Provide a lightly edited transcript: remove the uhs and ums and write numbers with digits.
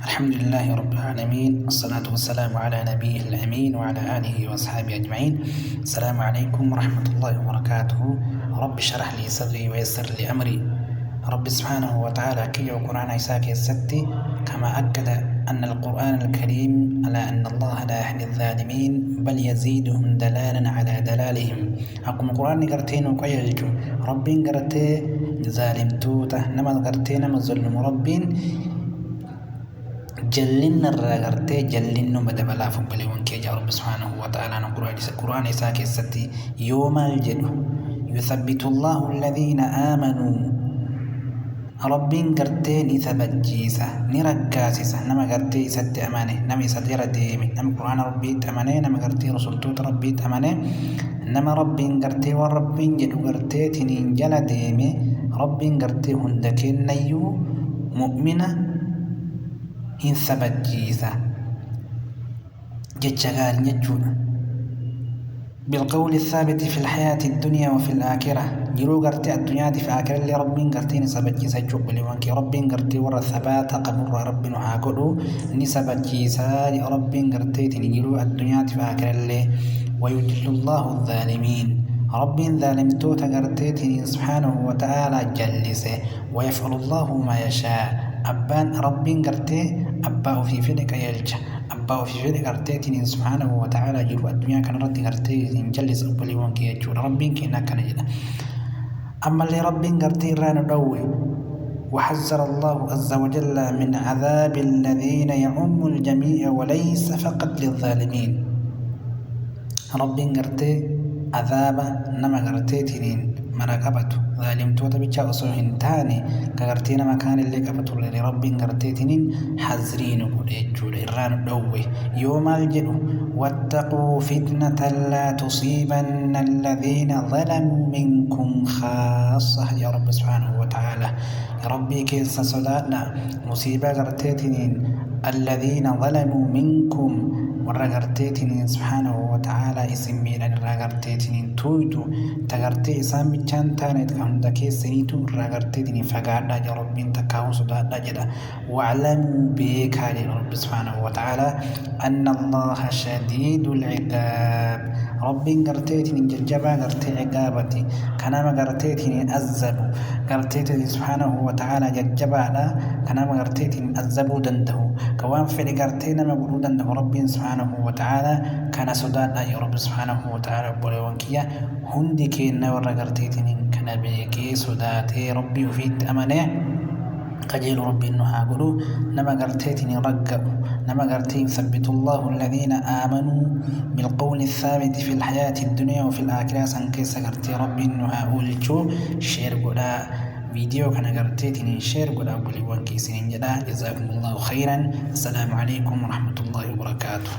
الحمد لله رب العالمين، والصلاة والسلام على نبيه الأمين وعلى آله وأصحابه أجمعين. السلام عليكم ورحمة الله وبركاته. رب اشرح لي صدري ويسر لي أمري. رب سبحانه وتعالى كي القرآن عيساك الستي كما أكد أن القرآن الكريم على أن الله لا يهدي الظالمين بل يزيدهم دلالا على دلالهم. أقوم القرآن قرتين وقيلجو ربين قرتي ظالم توته نما قرتين نما ظلم ربين جلنا الرغرتي جلنا مدبلا فبليون كي جاء رب سبحانه وتعالى نقول القرآن إساك الستي يوم الجد يثبت الله الذين آمنوا ربين قرتين ثبجيسة نرقاسسة نما قرتي ست أمانه نما يسدير ديمي نما قرآن ربي تأمانه نما قرتي رسول توت ربي تأمانه نما ربين قرتي وربين جدو قرتي تنين جل ديمي ربين قرتي هندكين نيو مؤمنة إن ثبجيسة جتشغال نجونا بالقول الثابت في الحياة الدنيا وفي الآخرة جلو قرتي الدنيا دي في آخرة اللي ربين قرتين ثبجيسة جوب لوانكي ربين قرتي ورا ثبات قبر ربين وحاقلو نثبجيسة ربين قرتي تنجلو الدنيا دي في آخرة اللي ويجل الله الظالمين ربين ظالمتو تقرتي سبحانه وتعالى جلسه ويفعل الله ما يشاء أبان ربين قرتي أباه في فلك يلجأ أباه في فلك قرتي سبحانه وتعالى جلو الدنيا كان رد قرتي جلس أبلي وانكي يجور ربين كينا كان جدا أما اللي ربين قرتي ران دوي وحذر الله عز وجل من عذاب الذين يعم الجميع وليس فقط للظالمين ربين قرتي عذاب نما قرتي تنين مرقبته ظالم توتا بيتشا أصوهن تاني كغرتين مكان اللي كفتو لرب قرتيتنين حذرين قديجول إران دوي يوم الجن واتقوا فتنة لا تصيبن الذين ظلموا منكم خاصة يا رب سبحانه وتعالى يا ربي كيس صداتنا مصيبة قرتيتنين الذين ظلموا منكم ورغرتيتنين سبحانه وتعالى اسمين الرغرتيتنين تويتو تغرتي اسام بيچان تانيت كهندكي سنيتو رغرتيتنين فقادا يا رب تكاو صدادا جدا واعلموا بك يا رب سبحانه وتعالى أن الله شديد العقاب رب قرتيتنين جلجبا قرتي عقابتي كنما قرتيتنين أزبو قرتيتنين سبحانه وتعالى جلجبا لا كنما قرتيتنين أزبو دنده كوان فعل قرتينا مقولو دنده رب سبحانه وتعالى كان سودان يا رب سبحانه وتعالى بولوانكيا هندي كينا ورغرتيتنين كان بيكي سوداتي ربي وفيت أمانه قجيل ربي إنها قلو نما قرتيتني رقبوا نما قرتين ثبت الله الذين آمنوا بالقول الثابت في الحياة الدنيا وفي الآخرة سنكيس قرتي ربي إنها أولجو شير قدا فيديو كان قرتيتني شير قدا بولي وانكي سنين جدا جزاكم الله خيرا. السلام عليكم ورحمة الله وبركاته.